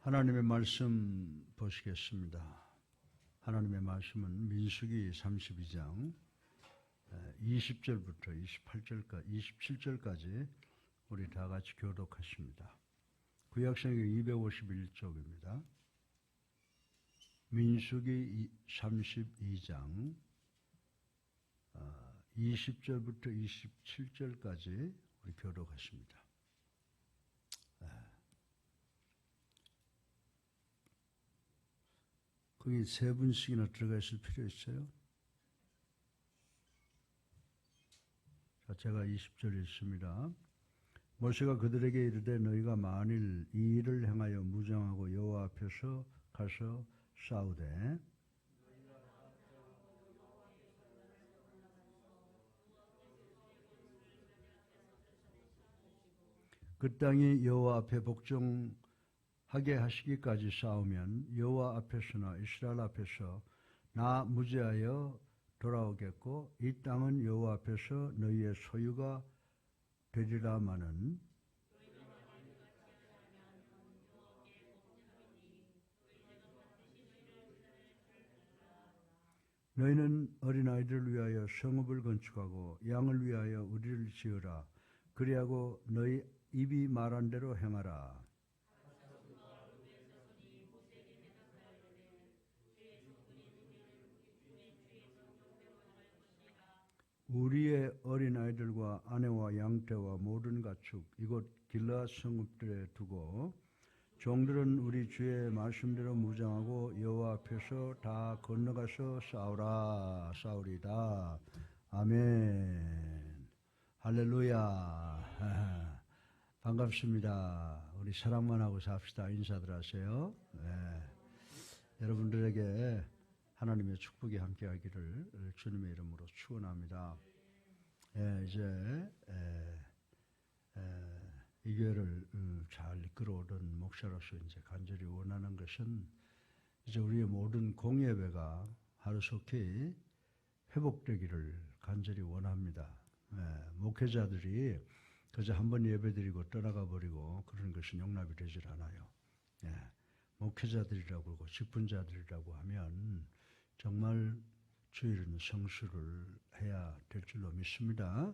하나님의 말씀 보시겠습니다. 하나님의 말씀은 민수기 32장 20절부터 27절까지 우리 다 같이 교독하십니다. 구약성경 251쪽입니다. 민수기 32장 20절부터 27절까지 우리 교독하십니다. 거기 세 분씩이나 들어가 있을 필요 있어요? 자, 제가 20절 읽습니다. 모세가 그들에게 이르되 너희가 만일 이 일을 행하여 무장하고 여호와 앞에서 가서 싸우되 그 땅이 여호와 앞에 복종하게 하시기까지 싸우면 여호와 앞에서나 이스라엘 앞에서 나 무죄하여 돌아오겠고 이 땅은 여호와 앞에서 너희의 소유가 되리라마는 너희는 어린아이들을 위하여 성읍을 건축하고 양을 위하여 우리를 지으라. 그리하고 너희 입이 말한 대로 행하라. 우리의 어린아이들과 아내와 양떼와 모든 가축 이곳 길르앗 성읍들에 두고 종들은 우리 주의 말씀대로 무장하고 여호와 앞에서 다 건너가서 싸우리다. 아멘. 할렐루야. 반갑습니다. 우리 사랑만 하고 삽시다. 인사들 하세요. 네. 여러분들에게 하나님의 축복이 함께하기를 주님의 이름으로 축원합니다. 이제 이 교회를 잘 이끌어오던 목사로서 이제 간절히 원하는 것은 이제 우리의 모든 공예배가 하루속히 회복되기를 간절히 원합니다. 목회자들이 그저 한번 예배드리고 떠나가 버리고 그런 것은 용납이 되질 않아요. 목회자들이라고 그러고 직분자들이라고 하면 정말 주일은 성수를 해야 될 줄로 믿습니다.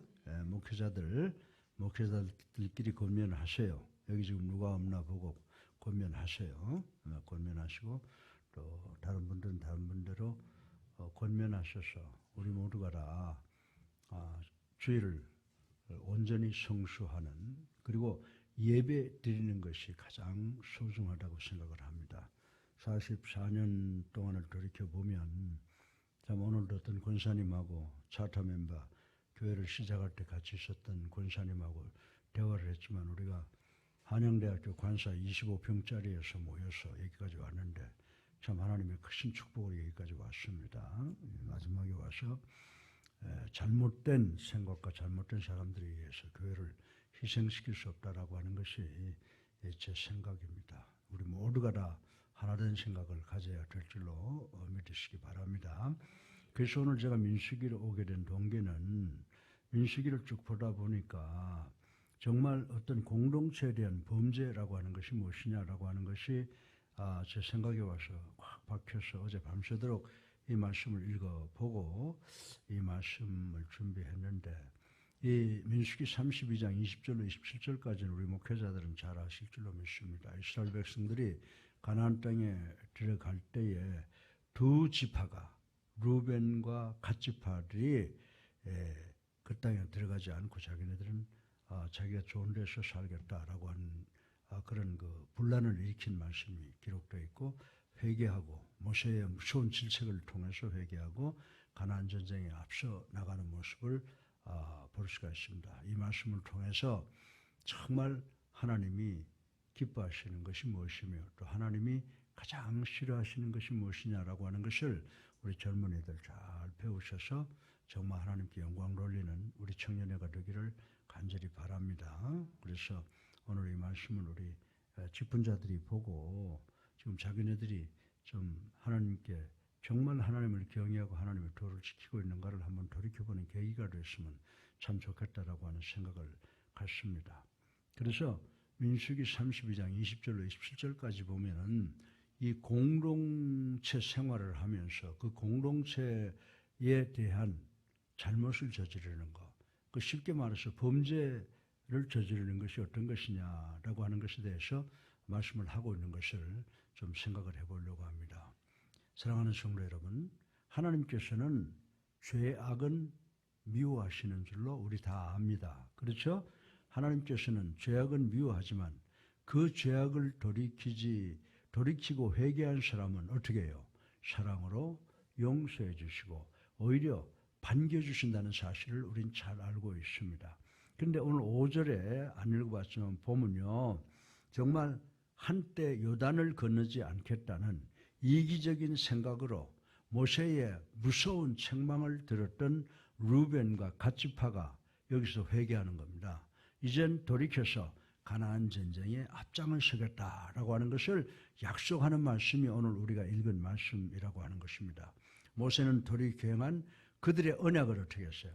목회자들끼리 권면하세요. 여기 지금 누가 없나 보고 권면하세요. 권면하시고 또 다른 분들은 다른 분대로 권면하셔서 우리 모두가 다 주일을 온전히 성수하는 그리고 예배 드리는 것이 가장 소중하다고 생각을 합니다. 44년 동안을 돌이켜보면 참 오늘도 어떤 권사님하고 차타 멤버 교회를 시작할 때 같이 있었던 권사님하고 대화를 했지만 우리가 한양대학교 관사 25평짜리에서 모여서 여기까지 왔는데 참 하나님의 크신 축복으로 여기까지 왔습니다. 마지막에 와서 잘못된 생각과 잘못된 사람들에 의해서 교회를 희생시킬 수 없다라고 하는 것이 제 생각입니다. 우리 모두가 다 하나된 생각을 가져야 될 줄로 믿으시기 바랍니다. 그래서 오늘 제가 민수기를 오게 된 동기는 민수기를 쭉 보다 보니까 정말 어떤 공동체에 대한 범죄라고 하는 것이 무엇이냐라고 하는 것이 제 생각에 와서 확 박혀서 어제 밤새도록 이 말씀을 읽어보고 이 말씀을 준비했는데 이 민수기 32장 20절로 27절까지는 우리 목회자들은 잘 아실 줄로 믿습니다. 이스라엘 백성들이 가나안 땅에 들어갈 때에 두 지파가 루벤과 갓지파들이 그 땅에 들어가지 않고 자기네들은 자기가 좋은 데서 살겠다라고 하는 그런 그 분란을 일으킨 말씀이 기록되어 있고 회개하고 모세의 무서운 질책을 통해서 회개하고 가나안 전쟁에 앞서 나가는 모습을 볼 수가 있습니다. 이 말씀을 통해서 정말 하나님이 기뻐하시는 것이 무엇이며 또 하나님이 가장 싫어하시는 것이 무엇이냐라고 하는 것을 우리 젊은이들 잘 배우셔서 정말 하나님께 영광 돌리는 우리 청년회가 되기를 간절히 바랍니다. 그래서 오늘 이 말씀을 우리 직분자들이 보고 지금 자기네들이 좀 하나님께 정말 하나님을 경외하고 하나님의 도를 지키고 있는가를 한번 돌이켜보는 계기가 됐으면 참 좋겠다라고 하는 생각을 갖습니다. 그래서 민수기 32장 20절로 27절까지 보면은 이 공동체 생활을 하면서 그 공동체에 대한 잘못을 저지르는 것, 그 쉽게 말해서 범죄를 저지르는 것이 어떤 것이냐라고 하는 것에 대해서 말씀을 하고 있는 것을 좀 생각을 해보려고 합니다. 사랑하는 성도 여러분, 하나님께서는 죄악은 미워하시는 줄로 우리 다 압니다. 그렇죠? 하나님께서는 죄악은 미워하지만 그 죄악을 돌이키고 회개한 사람은 어떻게 해요? 사랑으로 용서해 주시고 오히려 반겨주신다는 사실을 우린 잘 알고 있습니다. 그런데 오늘 5절에 안 읽어봤지만 보면요, 정말 한때 요단을 건너지 않겠다는 이기적인 생각으로 모세의 무서운 책망을 들었던 루벤과 갓지파가 여기서 회개하는 겁니다. 이젠 돌이켜서 가나안 전쟁에 앞장을 서겠다라고 하는 것을 약속하는 말씀이 오늘 우리가 읽은 말씀이라고 하는 것입니다. 모세는 돌이켜 행한 그들의 언약을 어떻게 했어요?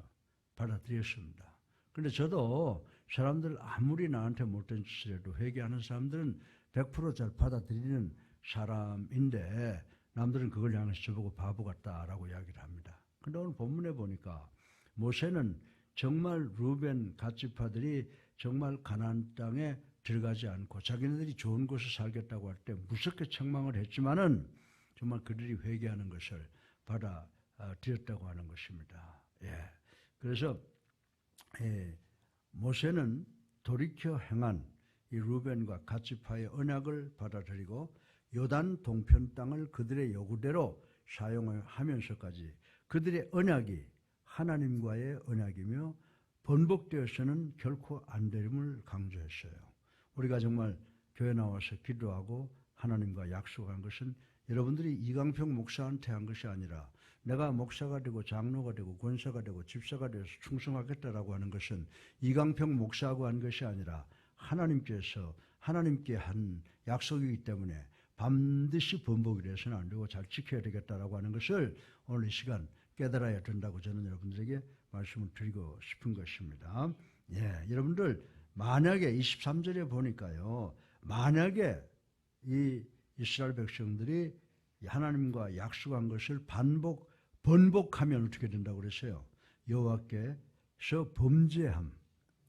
받아들였습니다. 그런데 저도 사람들 아무리 나한테 못된 짓을 해도 회개하는 사람들은 100% 잘 받아들이는 사람인데 남들은 그걸 향해서 저보고 바보 같다라고 이야기를 합니다. 그런데 오늘 본문에 보니까 모세는 정말 루벤 갓지파들이 정말 가나안 땅에 들어가지 않고 자기네들이 좋은 곳에 살겠다고 할 때 무섭게 책망을 했지만은 정말 그들이 회개하는 것을 받아들였다고 하는 것입니다. 예. 그래서 모세는 돌이켜 행한 이 루벤과 갓지파의 언약을 받아들이고 요단 동편 땅을 그들의 요구대로 사용하면서까지 그들의 언약이 하나님과의 언약이며 번복되어서는 결코 안 되림을 강조했어요. 우리가 정말 교회 나와서 기도하고 하나님과 약속한 것은 여러분들이 이강평 목사한테 한 것이 아니라 내가 목사가 되고 장로가 되고 권사가 되고 집사가 되어서 충성하겠다라고 하는 것은 이강평 목사하고 한 것이 아니라 하나님께서 하나님께 한 약속이기 때문에 반드시 번복이 돼서는 안 되고 잘 지켜야 되겠다라고 하는 것을 오늘 이 시간 깨달아야 된다고 저는 여러분들에게 말씀을 드리고 싶은 것입니다. 예, 여러분들 만약에 23절에 보니까요, 만약에 이 이스라엘 백성들이 하나님과 약속한 것을 번복하면 어떻게 된다고 그랬어요? 여호와께서 범죄함,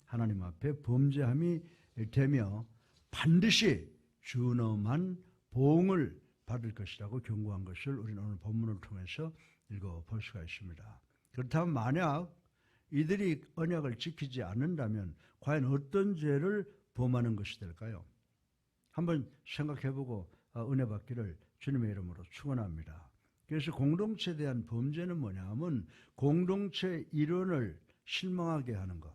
하나님 앞에 범죄함이 되며 반드시 준엄한 보응을 받을 것이라고 경고한 것을 우리는 오늘 본문을 통해서 읽어볼 수가 있습니다. 그렇다면 만약 이들이 언약을 지키지 않는다면 과연 어떤 죄를 범하는 것이 될까요? 한번 생각해보고 은혜 받기를 주님의 이름으로 축원합니다. 그래서 공동체에 대한 범죄는 뭐냐 하면 공동체 일원을 실망하게 하는 것,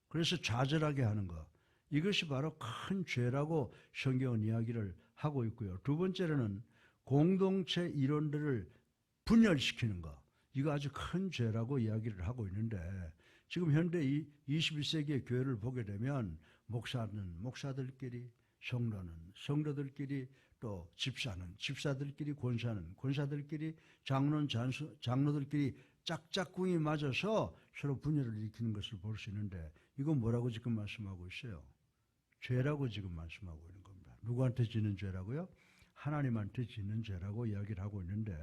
그래서 좌절하게 하는 것, 이것이 바로 큰 죄라고 성경은 이야기를 하고 있고요. 두 번째로는 공동체 일원들을 분열시키는 것, 이거 아주 큰 죄라고 이야기를 하고 있는데 지금 현대 21세기의 교회를 보게 되면 목사는 목사들끼리, 성도는 성도들끼리, 또 집사는 집사들끼리, 권사는 권사들끼리, 장로는 장로들끼리 짝짝꿍이 맞아서 서로 분열을 일으키는 것을 볼 수 있는데 이건 뭐라고 지금 말씀하고 있어요? 죄라고 지금 말씀하고 있는 겁니다. 누구한테 짓는 죄라고요? 하나님한테 짓는 죄라고 이야기를 하고 있는데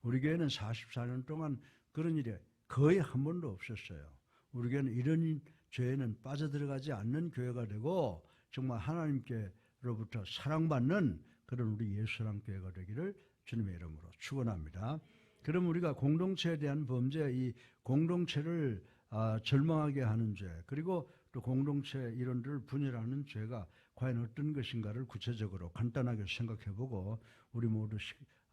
우리 교회는 44년 동안 그런 일이 거의 한 번도 없었어요. 우리 교회는 이런 죄에는 빠져들어가지 않는 교회가 되고 정말 하나님께로부터 사랑받는 그런 우리 예수랑 교회가 되기를 주님의 이름으로 축원합니다. 그럼 우리가 공동체에 대한 범죄, 이 공동체를 절망하게 하는 죄, 그리고 또 공동체 일원들을 분열하는 죄가 과연 어떤 것인가를 구체적으로 간단하게 생각해보고 우리 모두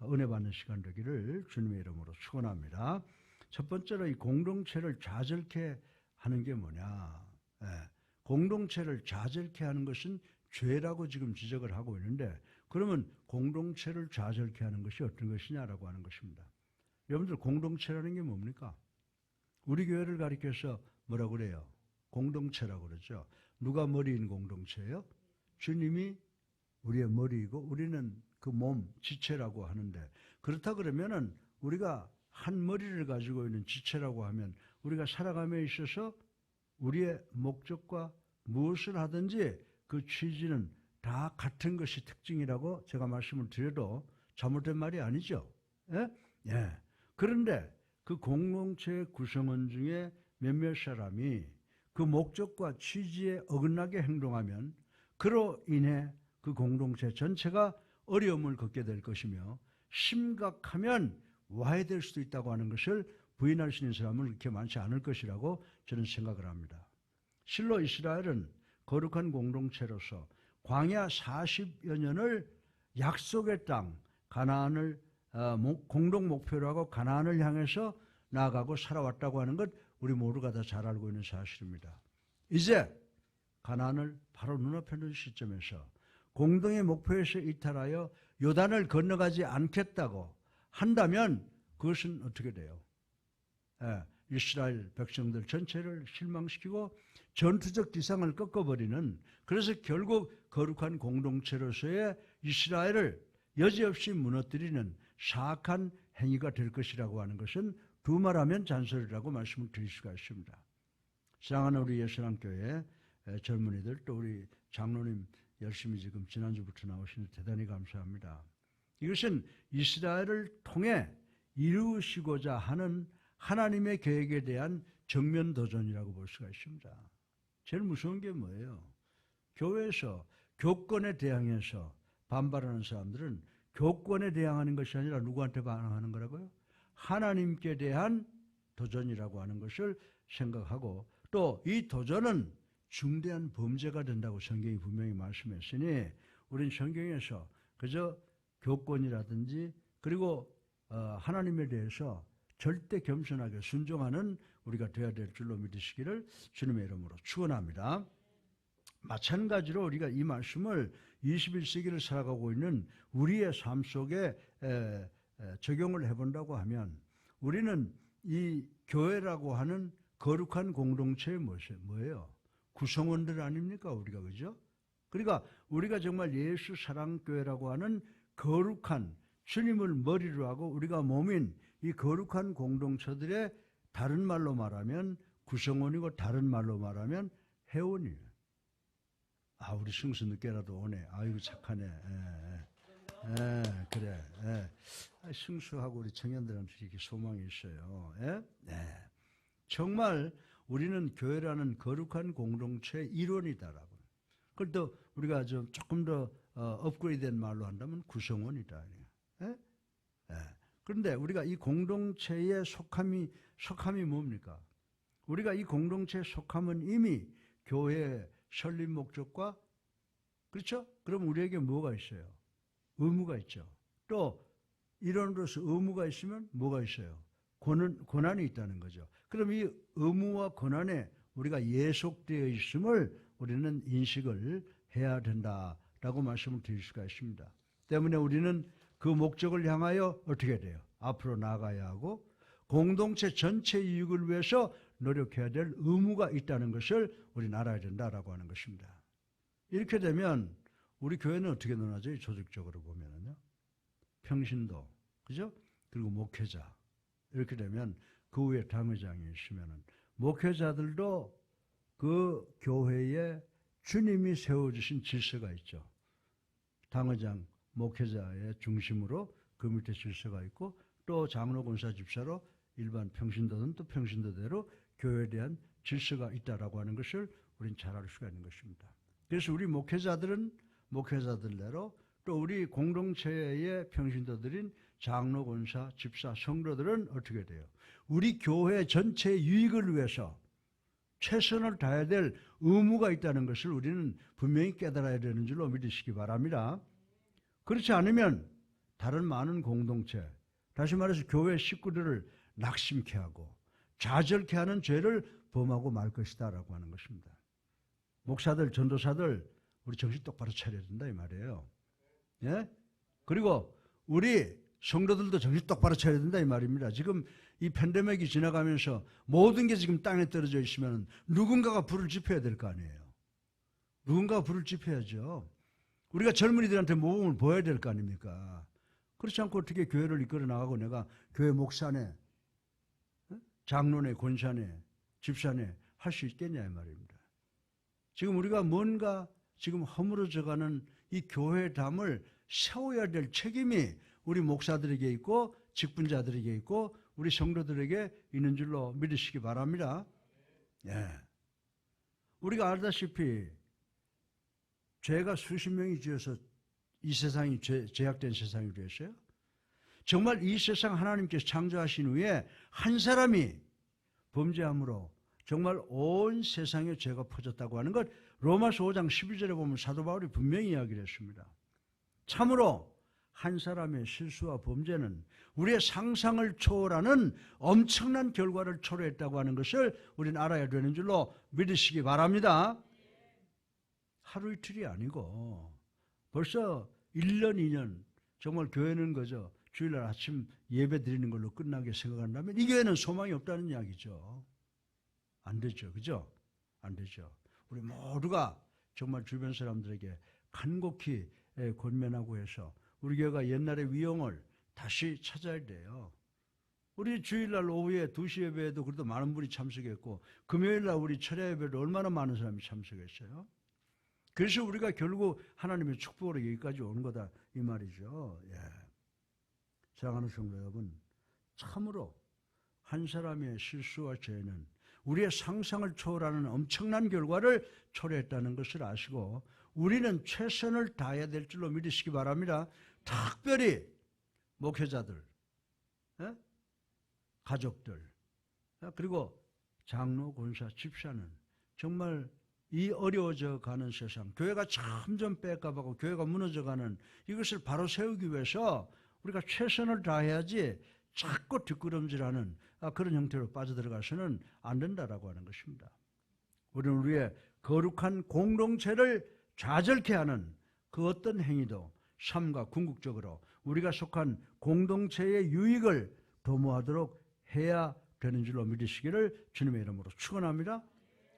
은혜 받는 시간 되기를 주님의 이름으로 축원합니다. 첫 번째로 이 공동체를 좌절케 하는 게 뭐냐? 공동체를 좌절케 하는 것은 죄라고 지금 지적을 하고 있는데 그러면 공동체를 좌절케 하는 것이 어떤 것이냐라고 하는 것입니다. 여러분들 공동체라는 게 뭡니까? 우리 교회를 가리켜서 뭐라고 그래요? 공동체라고 그러죠. 누가 머리인 공동체예요? 주님이 우리의 머리이고 우리는 그 몸, 지체라고 하는데 그렇다 그러면은 우리가 한 머리를 가지고 있는 지체라고 하면 우리가 살아감에 있어서 우리의 목적과 무엇을 하든지 그 취지는 다 같은 것이 특징이라고 제가 말씀을 드려도 잘못된 말이 아니죠. 예? 예. 그런데 그 공동체의 구성원 중에 몇몇 사람이 그 목적과 취지에 어긋나게 행동하면 그로 인해 그 공동체 전체가 어려움을 겪게 될 것이며 심각하면 와해될 수도 있다고 하는 것을 부인할 수 있는 사람은 그렇게 많지 않을 것이라고 저는 생각을 합니다. 실로 이스라엘은 거룩한 공동체로서 광야 40여 년을 약속의 땅 가나안을 공동 목표로 하고 가나안을 향해서 나아가고 살아왔다고 하는 것 우리 모두가 다 잘 알고 있는 사실입니다. 이제 가나안을 바로 눈앞에 놓은 시점에서 공동의 목표에서 이탈하여 요단을 건너가지 않겠다고 한다면 그것은 어떻게 돼요? 이스라엘 백성들 전체를 실망시키고 전투적 기상을 꺾어버리는, 그래서 결국 거룩한 공동체로서의 이스라엘을 여지없이 무너뜨리는 사악한 행위가 될 것이라고 하는 것은 두말하면 잔소리라고 말씀을 드릴 수가 있습니다. 사랑하는 우리 예수랑교회 젊은이들, 또 우리 장로님 열심히 지금 지난주부터 나오시는데 대단히 감사합니다. 이것은 이스라엘을 통해 이루시고자 하는 하나님의 계획에 대한 정면 도전이라고 볼 수가 있습니다. 제일 무서운 게 뭐예요? 교회에서 교권에 대항해서 반발하는 사람들은 교권에 대항하는 것이 아니라 누구한테 반항하는 거라고요? 하나님께 대한 도전이라고 하는 것을 생각하고, 또 이 도전은 중대한 범죄가 된다고 성경이 분명히 말씀했으니 우린 성경에서 그저 교권이라든지 그리고 하나님에 대해서 절대 겸손하게 순종하는 우리가 되어야 될 줄로 믿으시기를 주님의 이름으로 축원합니다. 마찬가지로 우리가 이 말씀을 21세기를 살아가고 있는 우리의 삶 속에 적용을 해본다고 하면 우리는 이 교회라고 하는 거룩한 공동체의 뭐예요? 구성원들 아닙니까? 우리가, 그죠? 그러니까 우리가 정말 예수 사랑교회라고 하는 거룩한 주님을 머리로 하고 우리가 몸인 이 거룩한 공동체들의 다른 말로 말하면 구성원이고 다른 말로 말하면 회원이에요. 우리 승수 늦게라도 오네. 아이고 착하네. 그래. 승수하고 우리 청년들한테 이렇게 소망이 있어요. 정말 우리는 교회라는 거룩한 공동체의 일원이다라고. 그걸 또 우리가 좀 조금 더 업그레이드된 말로 한다면 구성원이다. 그런데 우리가 이 공동체의 속함이 뭡니까? 우리가 이 공동체의 속함은 이미 교회의 설립 목적과, 그렇죠? 그럼 우리에게 뭐가 있어요? 의무가 있죠. 또 일원으로서 의무가 있으면 뭐가 있어요? 권한이 있다는 거죠. 그럼 이 의무와 권한에 우리가 예속되어 있음을 우리는 인식을 해야 된다라고 말씀을 드릴 수가 있습니다. 때문에 우리는 그 목적을 향하여 어떻게 돼요? 앞으로 나아가야 하고 공동체 전체 이익을 위해서 노력해야 될 의무가 있다는 것을 우리는 알아야 된다라고 하는 것입니다. 이렇게 되면 우리 교회는 어떻게 논하죠? 조직적으로 보면은요. 평신도, 그죠? 그리고 목회자. 이렇게 되면 그 위에 당회장이 있으면은 목회자들도 그 교회에 주님이 세워주신 질서가 있죠. 당회장, 목회자의 중심으로 그 밑에 질서가 있고, 또 장로, 권사, 집사로 일반 평신도는 또 평신도대로 교회에 대한 질서가 있다라고 하는 것을 우리는 잘 알 수가 있는 것입니다. 그래서 우리 목회자들은 목회자들대로, 또 우리 공동체의 평신도들인 장로, 권사, 집사, 성도들은 어떻게 돼요? 우리 교회 전체의 유익을 위해서 최선을 다해야 될 의무가 있다는 것을 우리는 분명히 깨달아야 되는 줄로 믿으시기 바랍니다. 그렇지 않으면 다른 많은 공동체, 다시 말해서 교회 식구들을 낙심케 하고 좌절케 하는 죄를 범하고 말 것이다 라고 하는 것입니다. 목사들, 전도사들 우리 정신 똑바로 차려야 된다 이 말이에요. 예? 그리고 우리 성도들도 정신 똑바로 차려야 된다 이 말입니다. 지금 이 팬데믹이 지나가면서 모든 게 지금 땅에 떨어져 있으면 누군가가 불을 지펴야 될 거 아니에요. 누군가가 불을 지펴야죠. 우리가 젊은이들한테 모범을 보여야 될 거 아닙니까? 그렇지 않고 어떻게 교회를 이끌어 나가고 내가 교회 목사네, 장로네, 권사네, 집사네 할 수 있겠냐 이 말입니다. 지금 우리가 뭔가 지금 허물어져가는 이 교회의 담을 세워야 될 책임이 우리 목사들에게 있고 직분자들에게 있고 우리 성도들에게 있는 줄로 믿으시기 바랍니다. 예. 우리가 알다시피 죄가 수십 명이 지어서 이 세상이 죄악된 세상이 되었어요. 정말 이 세상 하나님께서 창조하신 후에 한 사람이 범죄함으로 정말 온 세상에 죄가 퍼졌다고 하는 것, 로마서 5장 12절에 보면 사도 바울이 분명히 이야기를 했습니다. 참으로 한 사람의 실수와 범죄는 우리의 상상을 초월하는 엄청난 결과를 초래했다고 하는 것을 우리는 알아야 되는 줄로 믿으시기 바랍니다. 하루 이틀이 아니고 벌써 1년, 2년 정말 교회는 그저 주일날 아침 예배 드리는 걸로 끝나게 생각한다면 이 교회는 소망이 없다는 이야기죠. 안 되죠. 그죠? 안 되죠. 우리 모두가 정말 주변 사람들에게 간곡히 권면하고 해서 우리 교회가 옛날의 위용을 다시 찾아야 돼요. 우리 주일날 오후에 2시 예배에도 그래도 많은 분이 참석했고 금요일날 우리 철야 예배도 얼마나 많은 사람이 참석했어요. 그래서 우리가 결국 하나님의 축복으로 여기까지 온 거다 이 말이죠. 예. 사랑하는 성도 여러분, 참으로 한 사람의 실수와 죄는 우리의 상상을 초월하는 엄청난 결과를 초래했다는 것을 아시고 우리는 최선을 다해야 될 줄로 믿으시기 바랍니다. 특별히 목회자들, 가족들, 그리고 장로, 권사, 집사는 정말 이 어려워져 가는 세상, 교회가 점점 뺏가고 교회가 무너져가는 이것을 바로 세우기 위해서 우리가 최선을 다해야지 자꾸 뒷걸음질하는 그런 형태로 빠져들어가서는 안 된다라고 하는 것입니다. 우리는 우리의 거룩한 공동체를 좌절케 하는 그 어떤 행위도 삶과 궁극적으로 우리가 속한 공동체의 유익을 도모하도록 해야 되는 줄로 믿으시기를 주님의 이름으로 축원합니다.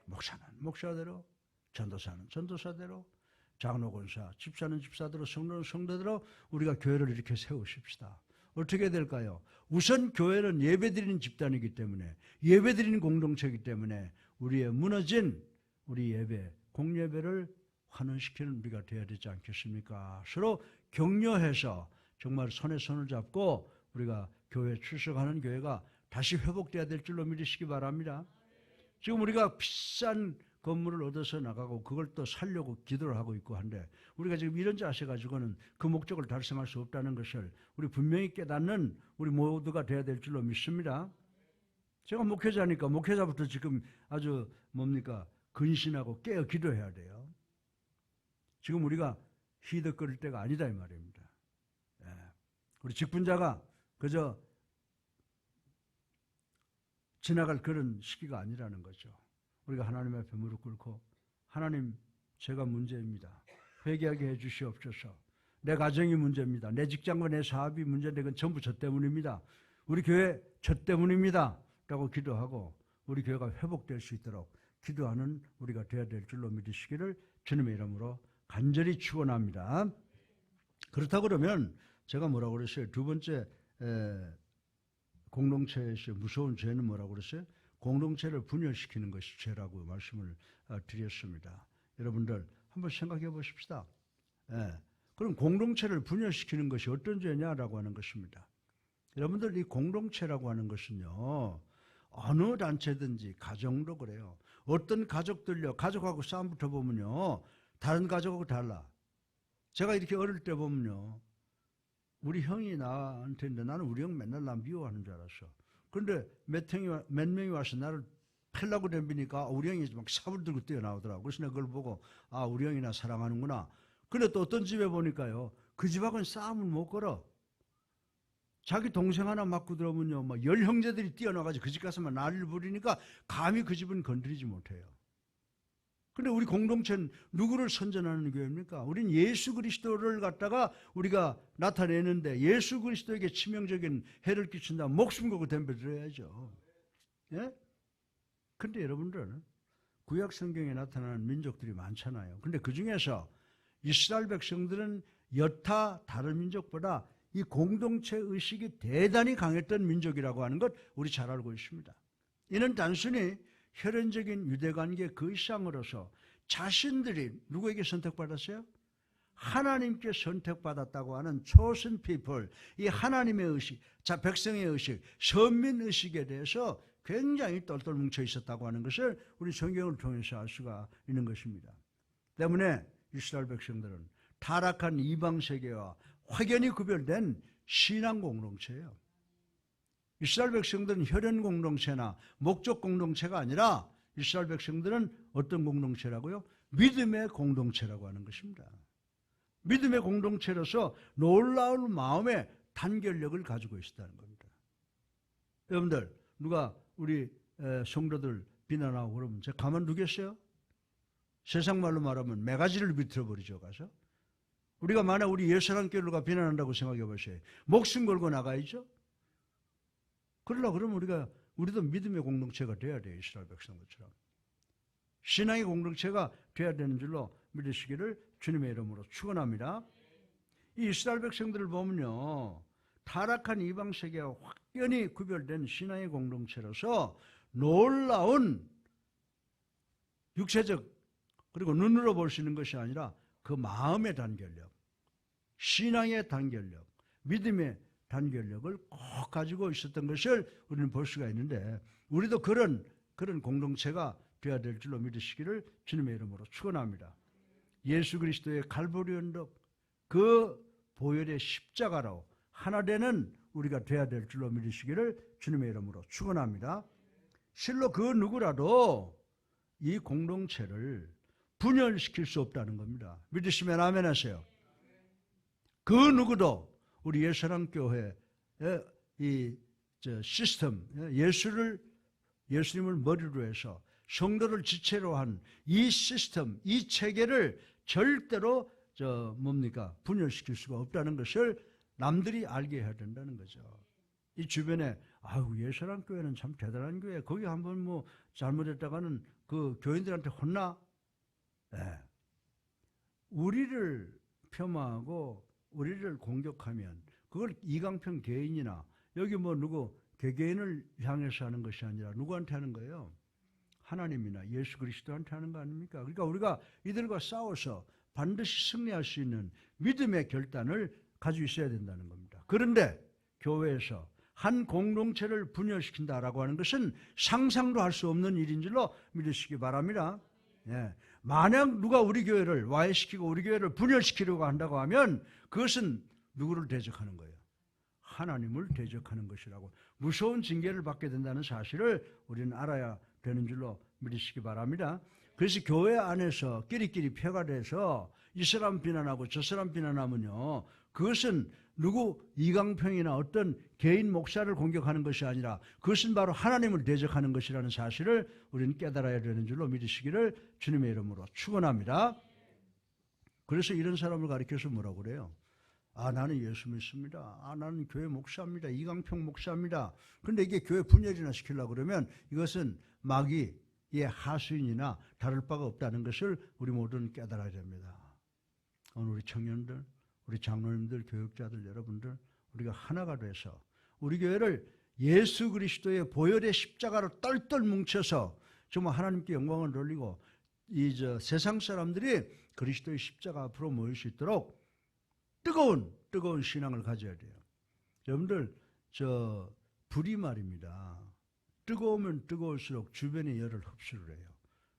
목사는 목사대로, 전도사는 전도사대로, 장로, 권사, 집사는 집사대로, 성도는 성도대로 우리가 교회를 이렇게 세우십시다. 어떻게 될까요? 우선 교회는 예배드리는 집단이기 때문에, 예배드리는 공동체이기 때문에 우리의 무너진 우리 예배, 공예배를 환원시키는 우리가 되어야 되지 않겠습니까? 서로 격려해서 정말 손에 손을 잡고 우리가 교회에 출석하는 교회가 다시 회복돼야 될 줄로 믿으시기 바랍니다. 지금 우리가 비싼 건물을 얻어서 나가고 그걸 또 살려고 기도를 하고 있고 한데 우리가 지금 이런 자세 가지고는 그 목적을 달성할 수 없다는 것을 우리 분명히 깨닫는 우리 모두가 돼야 될 줄로 믿습니다. 제가 목회자니까 목회자부터 지금 아주 근신하고 깨어 기도해야 돼요. 지금 우리가 히덕거릴 때가 아니다 이 말입니다. 우리 직분자가 그저 지나갈 그런 시기가 아니라는 거죠. 우리가 하나님 앞에 무릎 꿇고 하나님 제가 문제입니다. 회개하게 해 주시옵소서. 내 가정이 문제입니다. 내 직장과 내 사업이 문제인데 그건 전부 저 때문입니다. 우리 교회 저 때문입니다. 라고 기도하고 우리 교회가 회복될 수 있도록 기도하는 우리가 되어야 될 줄로 믿으시기를 주님의 이름으로 간절히 축원합니다. 그렇다고 그러면 제가 뭐라고 그랬어요? 두 번째 공동체에서 무서운 죄는 뭐라고 그랬어요? 공동체를 분열시키는 것이 죄라고 말씀을 드렸습니다. 여러분들 한번 생각해 보십시다. 그럼 공동체를 분열시키는 것이 어떤 죄냐라고 하는 것입니다. 여러분들 이 공동체라고 하는 것은요. 어느 단체든지 가정도 그래요. 어떤 가족들요. 가족하고 싸움 붙어보면요. 다른 가족하고 달라. 제가 이렇게 어릴 때 보면요. 우리 형이 나한테 있는데 나는 우리 형 맨날 나 미워하는 줄 알았어. 그런데 몇 명이 와서 나를 패려고 덤비니까 우리 형이 막 삽을 들고 뛰어나오더라고. 그래서 내가 그걸 보고 우리 형이 나 사랑하는구나. 근데 또 어떤 집에 보니까요. 그 집하고는 싸움을 못 걸어. 자기 동생 하나 맞고 들어오면요. 막 10형제들이 뛰어나가지고 그 집 가서만 난리를 부리니까 감히 그 집은 건드리지 못해요. 근데 우리 공동체는 누구를 선전하는 교회입니까? 우린 예수 그리스도를 갖다가 우리가 나타내는데 예수 그리스도에게 치명적인 해를 끼친다. 목숨 걸고 덤벼들어야죠. 예? 근데 여러분들 구약 성경에 나타나는 민족들이 많잖아요. 근데 그 중에서 이스라엘 백성들은 여타 다른 민족보다 이 공동체 의식이 대단히 강했던 민족이라고 하는 것 우리 잘 알고 있습니다. 이는 단순히 혈연적인 유대관계 그 이상으로서 자신들이 누구에게 선택받았어요? 하나님께 선택받았다고 하는 chosen people, 이 하나님의 의식, 자 백성의 의식, 선민 의식에 대해서 굉장히 똘똘 뭉쳐 있었다고 하는 것을 우리 성경을 통해서 알 수가 있는 것입니다. 때문에 이스라엘 백성들은 타락한 이방 세계와 확연히 구별된 신앙 공동체예요. 이스라엘 백성들은 혈연 공동체나 목적 공동체가 아니라 이스라엘 백성들은 어떤 공동체라고요? 믿음의 공동체라고 하는 것입니다. 믿음의 공동체로서 놀라운 마음의 단결력을 가지고 있었다는 겁니다. 여러분들, 누가 우리 성도들 비난하고 그러면 제가 가만두겠어요? 세상 말로 말하면 매가지를 비틀어버리죠. 가서 우리가 만약 우리 예수랑교회가 비난한다고 생각해 보세요. 목숨 걸고 나가야죠. 그러려고 그러면 우리도 믿음의 공동체가 돼야 돼요. 이스라엘 백성들처럼 신앙의 공동체가 돼야 되는 줄로 믿으시기를 주님의 이름으로 축원합니다. 이 이스라엘 백성들을 보면요, 타락한 이방 세계와 확연히 구별된 신앙의 공동체로서 놀라운 육체적 그리고 눈으로 볼 수 있는 것이 아니라 그 마음의 단결력, 신앙의 단결력, 믿음의 단결력을 꼭 가지고 있었던 것을 우리는 볼 수가 있는데, 우리도 그런 공동체가 되어야 될 줄로 믿으시기를 주님의 이름으로 축원합니다. 예수 그리스도의 갈보리 언덕, 그 보혈의 십자가로 하나 되는 우리가 되어야 될 줄로 믿으시기를 주님의 이름으로 축원합니다. 실로 그 누구라도 이 공동체를 분열시킬 수 없다는 겁니다. 믿으시면 아멘 하세요. 그 누구도 우리 예수랑교회의 이 시스템, 예수님을 머리로 해서 성도를 지체로 한 이 시스템, 이 체계를 절대로 분열시킬 수가 없다는 것을 남들이 알게 해야 된다는 거죠. 이 주변에 예수랑교회는 참 대단한 교회, 거기 한번 잘못했다가는 그 교인들한테 혼나? 네. 우리를 폄하하고 우리를 공격하면 그걸 이강평 개인이나 여기 누구 개개인을 향해서 하는 것이 아니라 누구한테 하는 거예요? 하나님이나 예수 그리스도한테 하는 거 아닙니까? 그러니까 우리가 이들과 싸워서 반드시 승리할 수 있는 믿음의 결단을 가지고 있어야 된다는 겁니다. 그런데 교회에서 한 공동체를 분열시킨다라고 하는 것은 상상도 할 수 없는 일인 줄로 믿으시기 바랍니다. 예. 만약 누가 우리 교회를 와해시키고 우리 교회를 분열시키려고 한다고 하면 그것은 누구를 대적하는 거예요? 하나님을 대적하는 것이라고 무서운 징계를 받게 된다는 사실을 우리는 알아야 되는 줄로 믿으시기 바랍니다. 그래서 교회 안에서 끼리끼리 표가 돼서 이 사람 비난하고 저 사람 비난하면요, 그것은 누구 이강평이나 어떤 개인 목사를 공격하는 것이 아니라 그것은 바로 하나님을 대적하는 것이라는 사실을 우리는 깨달아야 되는 줄로 믿으시기를 주님의 이름으로 축원합니다. 그래서 이런 사람을 가리켜서 뭐라고 그래요? 나는 예수 믿습니다. 나는 교회 목사입니다. 이강평 목사입니다. 그런데 이게 교회 분열이나 시키려고 그러면 이것은 마귀의 하수인이나 다를 바가 없다는 것을 우리 모두는 깨달아야 됩니다. 오늘 우리 청년들, 우리 장로님들, 교육자들 여러분들, 우리가 하나가 돼서 우리 교회를 예수 그리스도의 보혈의 십자가로 똘똘 뭉쳐서 정말 하나님께 영광을 돌리고 세상 사람들이 그리스도의 십자가 앞으로 모일 수 있도록 뜨거운 신앙을 가져야 돼요. 여러분들, 불이 말입니다. 뜨거우면 뜨거울수록 주변의 열을 흡수를 해요.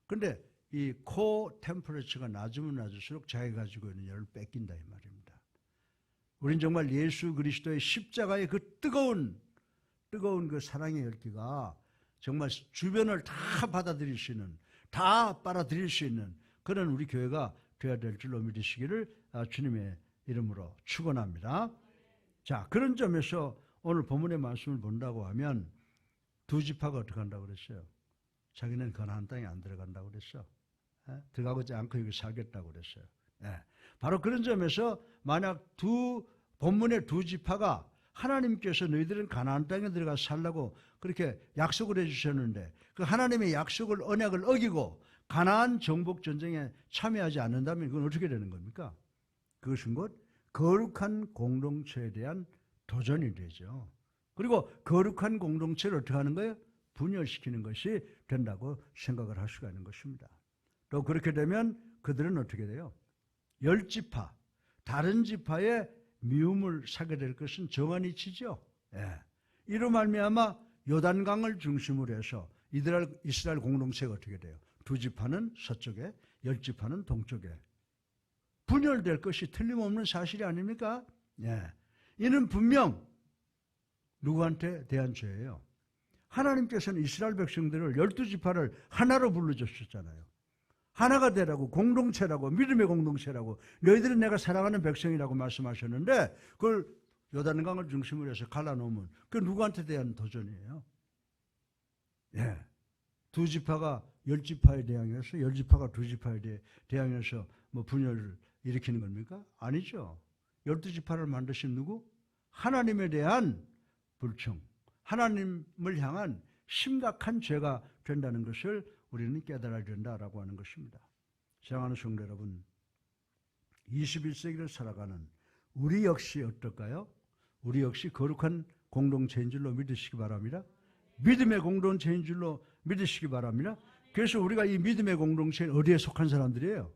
그런데 이 코 템퍼레처가 낮으면 낮을수록 자기가 가지고 있는 열을 뺏긴다 이 말입니다. 우린 정말 예수 그리스도의 십자가의 그 뜨거운 그 사랑의 열기가 정말 주변을 다 받아들일 수 있는, 다 빨아들일 수 있는 그런 우리 교회가 되어야 될 줄로 믿으시기를 주님의 이름으로 축원합니다. 자, 그런 점에서 오늘 본문의 말씀을 본다고 하면 두 지파가 어떻게 한다고 그랬어요? 자기는 가나안 땅에 안 들어간다고 그랬어. 들어가지 않고 여기 살겠다고 그랬어요. 바로 그런 점에서 만약 본문의 두 지파가 하나님께서 너희들은 가나안 땅에 들어가 살라고 그렇게 약속을 해주셨는데 그 하나님의 약속을, 언약을 어기고 가나안 정복 전쟁에 참여하지 않는다면 그건 어떻게 되는 겁니까? 그것은 곧 거룩한 공동체에 대한 도전이 되죠. 그리고 거룩한 공동체를 어떻게 하는 거예요? 분열시키는 것이 된다고 생각을 할 수가 있는 것입니다. 또 그렇게 되면 그들은 어떻게 돼요? 10지파, 다른 지파의 미움을 사게 될 것은 정한이치죠. 예. 이로 말미암아 요단강을 중심으로 해서 이스라엘 공동체가 어떻게 돼요? 2지파는 서쪽에, 10지파는 동쪽에 분열될 것이 틀림없는 사실이 아닙니까? 예. 이는 분명 누구한테 대한 죄예요? 하나님께서는 이스라엘 백성들을 12지파를 하나로 불러주셨잖아요. 하나가 되라고, 공동체라고, 믿음의 공동체라고, 너희들은 내가 사랑하는 백성이라고 말씀하셨는데 그걸 요단강을 중심으로 해서 갈라놓으면 그 누구한테 대한 도전이에요? 예. 2지파가 10지파에 대항해서 10지파가 2지파에 대항해서 뭐 분열을 일으키는 겁니까? 아니죠. 12지파를 만드신 누구? 하나님에 대한 불충, 하나님을 향한 심각한 죄가 된다는 것을 우리는 깨달아야 된다라고 하는 것입니다. 사랑하는 성도 여러분, 21세기를 살아가는 우리 역시 어떨까요? 우리 역시 거룩한 공동체인 줄로 믿으시기 바랍니다. 믿음의 공동체인 줄로 믿으시기 바랍니다. 그래서 우리가 이 믿음의 공동체는 어디에 속한 사람들이에요?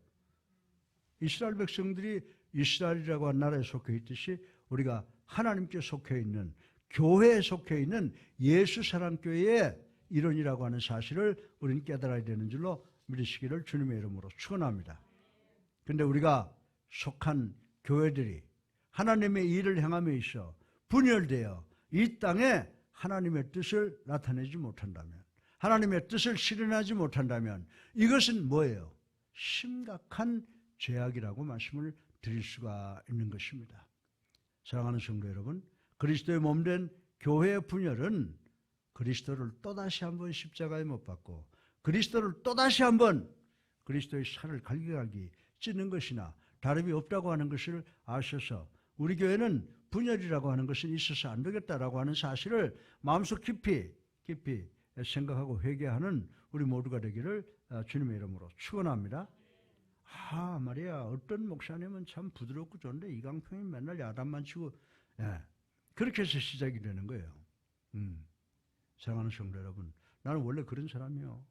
이스라엘 백성들이 이스라엘이라고 하는 나라에 속해 있듯이 우리가 하나님께 속해 있는, 교회에 속해 있는 예수사랑교회의 일원이라고 하는 사실을 우리는 깨달아야 되는 줄로 믿으시기를 주님의 이름으로 축원합니다. 그런데 우리가 속한 교회들이 하나님의 일을 행함에 있어 분열되어 이 땅에 하나님의 뜻을 나타내지 못한다면, 하나님의 뜻을 실현하지 못한다면 이것은 뭐예요? 심각한 죄악이라고 말씀을 드릴 수가 있는 것입니다. 사랑하는 성도 여러분, 그리스도의 몸된 교회의 분열은 그리스도를 또다시 한번 십자가에 못 박고 그리스도를 또다시 한번 그리스도의 살을 갈기갈기 찢는 것이나 다름이 없다고 하는 것을 아셔서 우리 교회는 분열이라고 하는 것은 있어서 안 되겠다라고 하는 사실을 마음속 깊이 생각하고 회개하는 우리 모두가 되기를 주님의 이름으로 축원합니다. 말이야, 어떤 목사님은 참 부드럽고 좋은데 이강평이 맨날 야단만 치고, 그렇게 해서 시작이 되는 거예요. 사랑하는 성도 여러분, 나는 원래 그런 사람이요.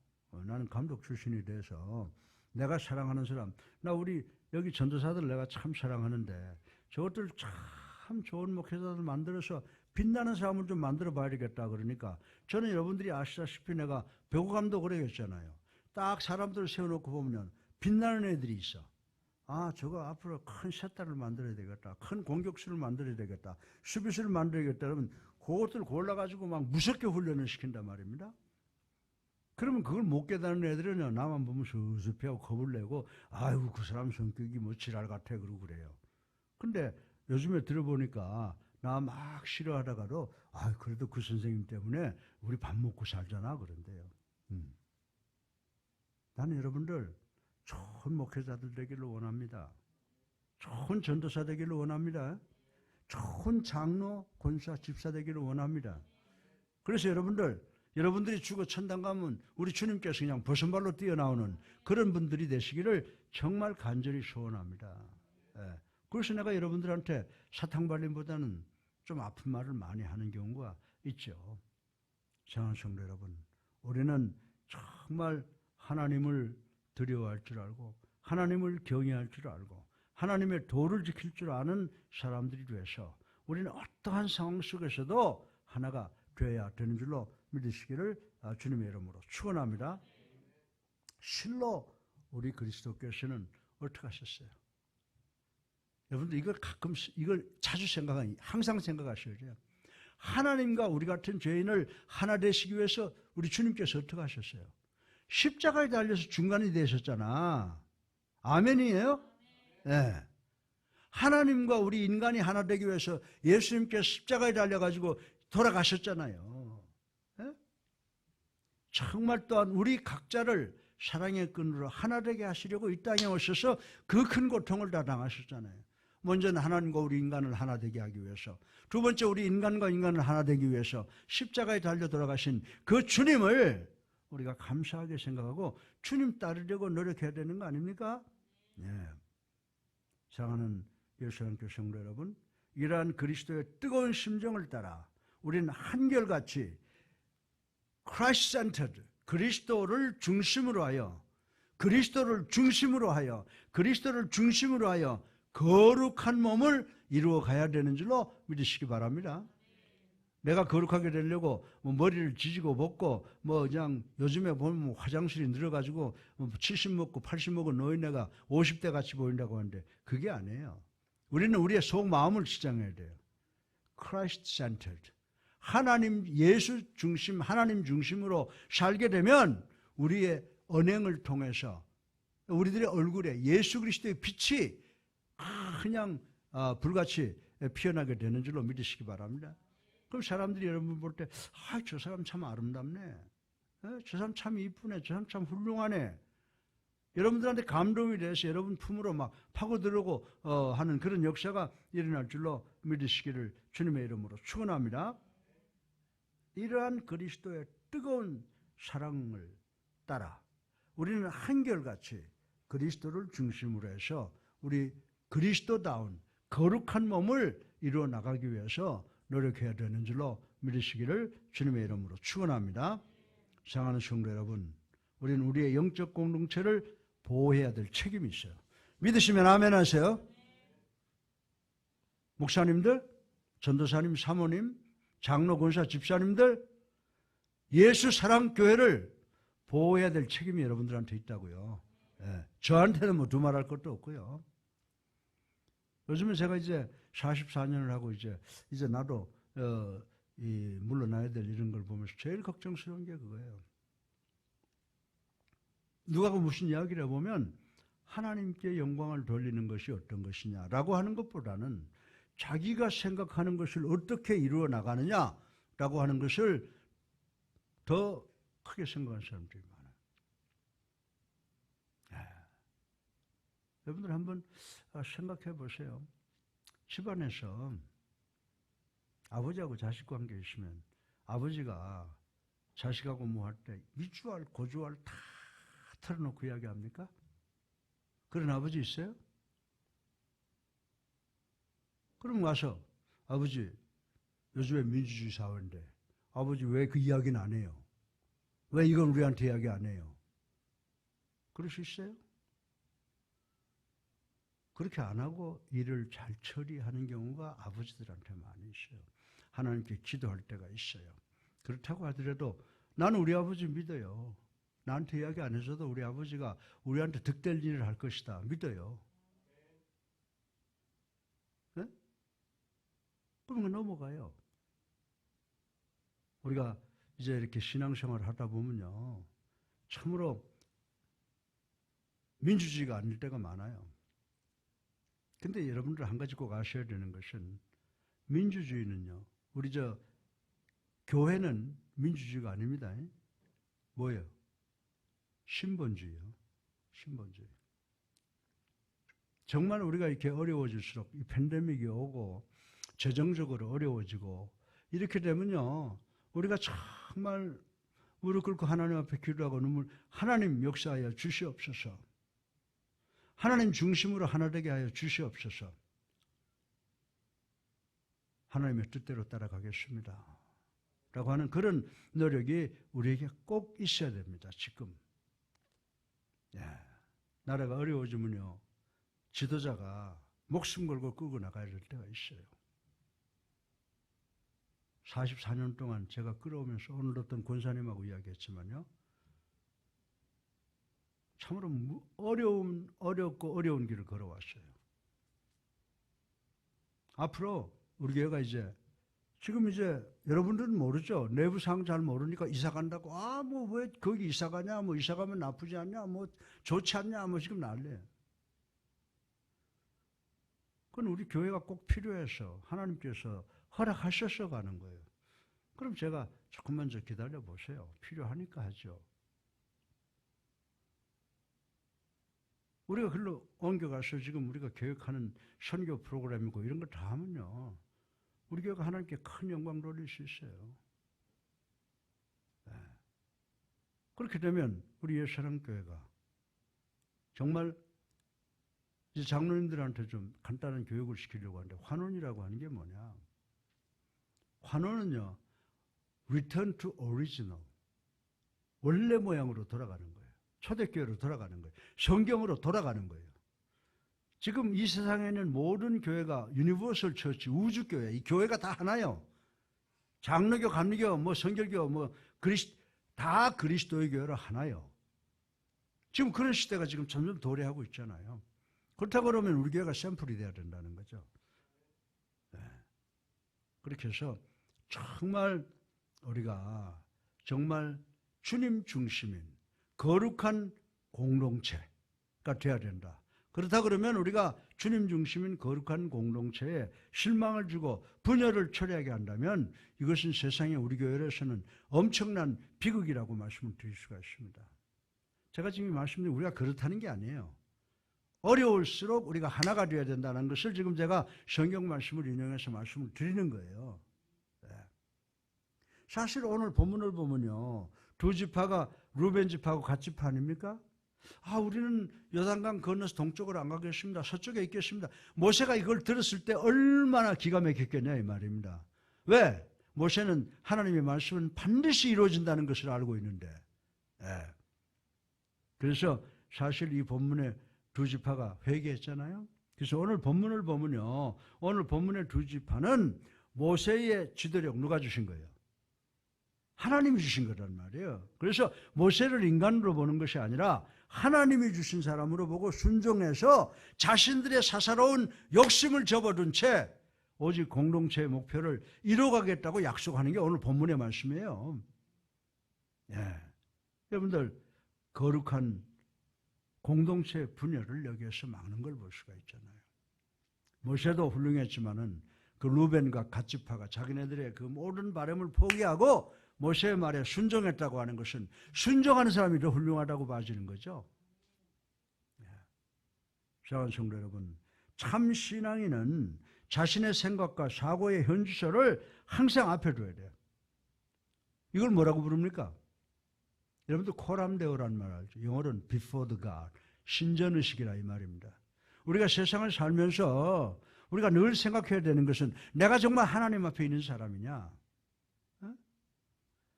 나는 감독 출신이 돼서 내가 사랑하는 사람, 우리 여기 전도사들 내가 참 사랑하는데 저것들 참 좋은 목회자들 만들어서 빛나는 사람을 좀 만들어 봐야 되겠다 그러니까 저는 여러분들이 아시다시피 내가 배구 감독을 했잖아요. 딱 사람들을 세워놓고 보면 빛나는 애들이 있어. 저거 앞으로 큰 셋다를 만들어야 되겠다. 큰 공격수를 만들어야 되겠다. 수비수를 만들어야겠다. 그러면 그것들 골라가지고 막 무섭게 훈련을 시킨단 말입니다. 그러면 그걸 못 깨닫는 애들은 나만 보면 수습해하고 겁을 내고 아이고 그 사람 성격이 뭐 지랄 같아 그러고 그래요. 근데 요즘에 들어보니까 나 막 싫어하다가도 그래도 그 선생님 때문에 우리 밥 먹고 살잖아 그런데요. 나는 여러분들 좋은 목회자들 되기를 원합니다. 좋은 전도사 되기를 원합니다. 좋은 장로, 권사, 집사 되기를 원합니다. 그래서 여러분들이 죽어 천당 가면 우리 주님께서 그냥 버선발로 뛰어나오는 그런 분들이 되시기를 정말 간절히 소원합니다. 그래서 내가 여러분들한테 사탕발림보다는 좀 아픈 말을 많이 하는 경우가 있죠. 사랑하는 성도 여러분, 우리는 정말 하나님을 두려워할 줄 알고 하나님을 경외할 줄 알고 하나님의 도를 지킬 줄 아는 사람들이 돼서 우리는 어떠한 상황 속에서도 하나가 되어야 되는 줄로 믿으시기를 주님의 이름으로 축원합니다. 실로 우리 그리스도께서는 어떻게 하셨어요? 여러분들 이걸 자주 항상 생각하셔야 돼요. 하나님과 우리 같은 죄인을 하나 되시기 위해서 우리 주님께서 어떻게 하셨어요? 십자가에 달려서 중간이 되셨잖아. 아멘이에요? 네. 하나님과 우리 인간이 하나 되기 위해서 예수님께서 십자가에 달려가지고 돌아가셨잖아요. 네? 정말 또한 우리 각자를 사랑의 끈으로 하나 되게 하시려고 이 땅에 오셔서 그 큰 고통을 다 당하셨잖아요. 먼저는 하나님과 우리 인간을 하나 되게 하기 위해서, 두 번째 우리 인간과 인간을 하나 되기 위해서 십자가에 달려 돌아가신 그 주님을 우리가 감사하게 생각하고 주님 따르려고 노력해야 되는 거 아닙니까? 네. 사랑하는 예수님께 성도 여러분, 이러한 그리스도의 뜨거운 심정을 따라 우리는 한결같이 Christ-centered, 그리스도를 중심으로 하여 그리스도를 중심으로 하여 거룩한 몸을 이루어 가야 되는 줄로 믿으시기 바랍니다. 내가 거룩하게 되려고 머리를 지지고 벗고 그냥 요즘에 보면 화장실이 늘어가지고 70 먹고 80 먹은 노인네가 50대 같이 보인다고 하는데 그게 아니에요. 우리는 우리의 속 마음을 지정해야 돼요. Christ centered. 하나님 예수 중심, 하나님 중심으로 살게 되면 우리의 언행을 통해서 우리들의 얼굴에 예수 그리스도의 빛이 그냥 불같이 피어나게 되는 줄로 믿으시기 바랍니다. 그럼 사람들이 여러분 볼 때 저 사람 참 아름답네, 저 사람 참 이쁘네, 저 사람 참 훌륭하네, 여러분들한테 감동이 돼서 여러분 품으로 막 파고들고 하는 그런 역사가 일어날 줄로 믿으시기를 주님의 이름으로 축원합니다. 이러한 그리스도의 뜨거운 사랑을 따라 우리는 한결같이 그리스도를 중심으로 해서 우리 그리스도다운 거룩한 몸을 이루어 나가기 위해서 노력해야 되는 줄로 믿으시기를 주님의 이름으로 축원합니다. 사랑하는 성도 여러분, 우리는 우리의 영적 공동체를 보호해야 될 책임이 있어요. 믿으시면 아멘 하세요. 목사님들, 전도사님, 사모님, 장로, 권사, 집사님들, 예수 사랑교회를 보호해야 될 책임이 여러분들한테 있다고요. 저한테는 두말할 것도 없고요. 요즘은 제가 이제 44년을 하고 이제 나도 물러나야 될 이런 걸 보면서 제일 걱정스러운 게 그거예요. 누가 무슨 이야기를 해보면 하나님께 영광을 돌리는 것이 어떤 것이냐라고 하는 것보다는 자기가 생각하는 것을 어떻게 이루어 나가느냐라고 하는 것을 더 크게 생각하는 사람들이 많아요. 여러분들 한번 생각해 보세요. 집안에서 아버지하고 자식 관계 있으면 아버지가 자식하고 뭐 할 때 위주알, 고주알 다 털어놓고 이야기합니까? 그런 아버지 있어요? 그럼 와서 아버지, 요즘에 민주주의 사회인데 아버지 왜 그 이야기는 안 해요? 왜 이건 우리한테 이야기 안 해요? 그럴 수 있어요? 그렇게 안 하고 일을 잘 처리하는 경우가 아버지들한테 많이 있어요. 하나님께 기도할 때가 있어요. 그렇다고 하더라도 나는 우리 아버지 믿어요. 나한테 이야기 안 해줘도 우리 아버지가 우리한테 득될 일을 할 것이다. 믿어요. 네? 그러면 넘어가요. 우리가 이제 이렇게 신앙생활을 하다 보면요, 참으로 민주주의가 아닐 때가 많아요. 근데 여러분들 한 가지 꼭 아셔야 되는 것은 민주주의는요, 우리 교회는 민주주의가 아닙니다. 뭐예요? 신본주의요. 신본주의. 정말 우리가 이렇게 어려워질수록 이 팬데믹이 오고 재정적으로 어려워지고 이렇게 되면요, 우리가 정말 무릎 꿇고 하나님 앞에 기도하고 눈물, 하나님 역사하여 주시옵소서. 하나님 중심으로 하나 되게 하여 주시옵소서. 하나님의 뜻대로 따라가겠습니다. 라고 하는 그런 노력이 우리에게 꼭 있어야 됩니다. 지금. 나라가 어려워지면요, 지도자가 목숨 걸고 끌고 나가야 될 때가 있어요. 44년 동안 제가 끌어오면서 오늘 어떤 권사님하고 이야기했지만요, 참으로 어렵고 어려운 길을 걸어왔어요. 앞으로 우리 교회가 지금 여러분들은 모르죠. 내부 상황 잘 모르니까 이사 간다고, 왜 거기 이사 가냐, 이사 가면 나쁘지 않냐, 좋지 않냐, 지금 난리예요. 그건 우리 교회가 꼭 필요해서 하나님께서 허락하셔서 가는 거예요. 그럼 제가 조금만 기다려 보세요. 필요하니까 하죠. 우리가 글로 옮겨가서 지금 우리가 계획하는 선교 프로그램이고 이런 걸 다 하면요, 우리 교회가 하나님께 큰 영광 돌릴 수 있어요. 그렇게 되면 우리 예수사랑교회가 정말 이제 장로님들한테 좀 간단한 교육을 시키려고 하는데, 환원이라고 하는 게 뭐냐? 환원은요, return to original, 원래 모양으로 돌아가는 거예요. 초대교회로 돌아가는 거예요. 성경으로 돌아가는 거예요. 지금 이 세상에 있는 모든 교회가 유니버설 처치, 우주교회, 이 교회가 다 하나요. 장로교, 감리교, 뭐 성결교, 뭐 다 그리스도의 교회로 하나요. 지금 그런 시대가 지금 점점 도래하고 있잖아요. 그렇다고 그러면 우리 교회가 샘플이 돼야 된다는 거죠. 네. 그렇게 해서 정말 우리가 정말 주님 중심인 거룩한 공동체가 돼야 된다. 그렇다 그러면 우리가 주님 중심인 거룩한 공동체에 실망을 주고 분열을 초래하게 한다면 이것은 세상에 우리 교회에서는 엄청난 비극이라고 말씀을 드릴 수가 있습니다. 제가 지금 말씀드린 우리가 그렇다는 게 아니에요. 어려울수록 우리가 하나가 되어야 된다는 것을 지금 제가 성경 말씀을 인용해서 말씀을 드리는 거예요. 네. 사실 오늘 본문을 보면요. 두 지파가 루벤 지파하고 갓 지파 아닙니까? 우리는 요단강 건너서 동쪽으로 안 가겠습니다. 서쪽에 있겠습니다. 모세가 이걸 들었을 때 얼마나 기가 막혔겠냐 이 말입니다. 왜? 모세는 하나님의 말씀은 반드시 이루어진다는 것을 알고 있는데. 네. 그래서 사실 이 본문에 두 지파가 회개했잖아요. 그래서 오늘 본문을 보면요. 오늘 본문의 두 지파는 모세의 지도력 누가 주신 거예요? 하나님이 주신 거란 말이에요. 그래서 모세를 인간으로 보는 것이 아니라 하나님이 주신 사람으로 보고 순종해서 자신들의 사사로운 욕심을 접어둔 채 오직 공동체의 목표를 이루어가겠다고 약속하는 게 오늘 본문의 말씀이에요. 예. 여러분들 거룩한 공동체의 분열을 여기에서 막는 걸 볼 수가 있잖아요. 모세도 훌륭했지만은 그 루벤과 갓 지파가 자기네들의 그 모든 바람을 포기하고 모세의 말에 순종했다고 하는 것은 순종하는 사람이 더 훌륭하다고 봐지는 거죠. 사랑하는 성도 여러분, 참 신앙인은 자신의 생각과 사고의 현주소를 항상 앞에 둬야 돼요. 이걸 뭐라고 부릅니까? 여러분들 코람데오라는 말 알죠? 영어로는 before the God, 신전의식이라 이 말입니다. 우리가 세상을 살면서 우리가 늘 생각해야 되는 것은 내가 정말 하나님 앞에 있는 사람이냐?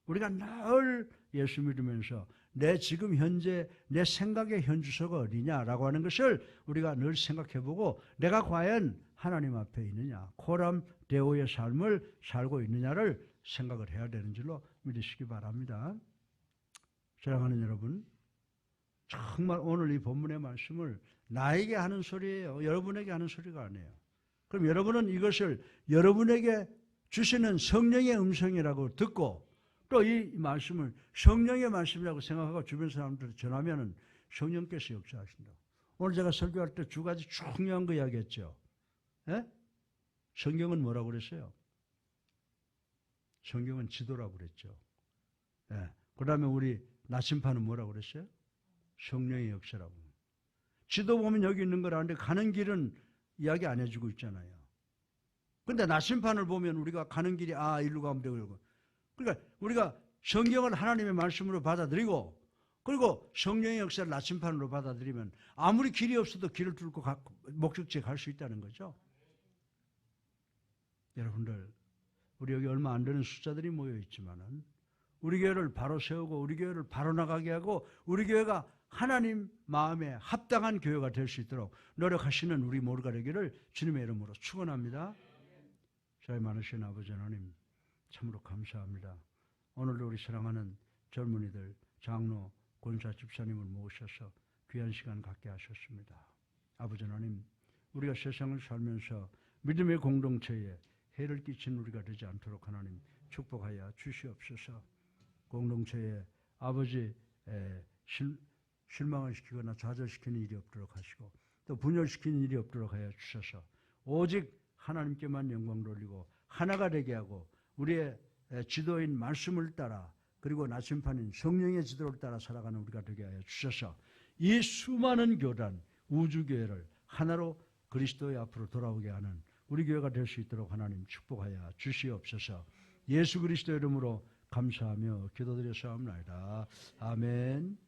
우리가 늘 예수 믿으면서 내 지금 현재 내 생각의 현주소가 어디냐라고 하는 것을 우리가 늘 생각해보고 내가 과연 하나님 앞에 있느냐, 코람데오의 삶을 살고 있느냐를 생각을 해야 되는 줄로 믿으시기 바랍니다. 사랑하는 여러분, 정말 오늘 이 본문의 말씀을 나에게 하는 소리예요. 여러분에게 하는 소리가 아니에요. 그럼 여러분은 이것을 여러분에게 주시는 성령의 음성이라고 듣고 또 이 말씀을 성령의 말씀이라고 생각하고 주변 사람들한테 전하면 성령께서 역사하신다. 오늘 제가 설교할 때 두 가지 중요한 거 이야기했죠. 예? 성경은 뭐라고 그랬어요? 성경은 지도라고 그랬죠. 예. 그 다음에 우리 나침판은 뭐라고 그랬어요? 성령의 역사라고. 지도 보면 여기 있는 거라는데 가는 길은 이야기 안 해주고 있잖아요. 근데 나침판을 보면 우리가 가는 길이 일로 가면 되고 그러니까 우리가 성경을 하나님의 말씀으로 받아들이고 그리고 성령의 역사를 나침판으로 받아들이면 아무리 길이 없어도 길을 뚫고 목적지에 갈 수 있다는 거죠. 여러분들 우리 여기 얼마 안 되는 숫자들이 모여 있지만은 우리 교회를 바로 세우고 우리 교회를 바로 나가게 하고 우리 교회가 하나님 마음에 합당한 교회가 될 수 있도록 노력하시는 우리 모두가 되기를 주님의 이름으로 축원합니다. 저희 많으신 아버지 하나님 참으로 감사합니다. 오늘도 우리 사랑하는 젊은이들, 장로, 권사, 집사님을 모셔서 귀한 시간 갖게 하셨습니다. 아버지 하나님, 우리가 세상을 살면서 믿음의 공동체에 해를 끼친 우리가 되지 않도록 하나님 축복하여 주시옵소서. 공동체에 아버지 실망을 시키거나 좌절시키는 일이 없도록 하시고 또 분열시키는 일이 없도록 하여 주셔서 오직 하나님께만 영광 돌리고 하나가 되게 하고 우리의 지도인 말씀을 따라 그리고 나침판인 성령의 지도를 따라 살아가는 우리가 되게 하여 주셔서 이 수많은 교단 우주교회를 하나로 그리스도의 앞으로 돌아오게 하는 우리 교회가 될 수 있도록 하나님 축복하여 주시옵소서. 예수 그리스도의 이름으로 감사하며 기도드렸사옵나이다. 아멘.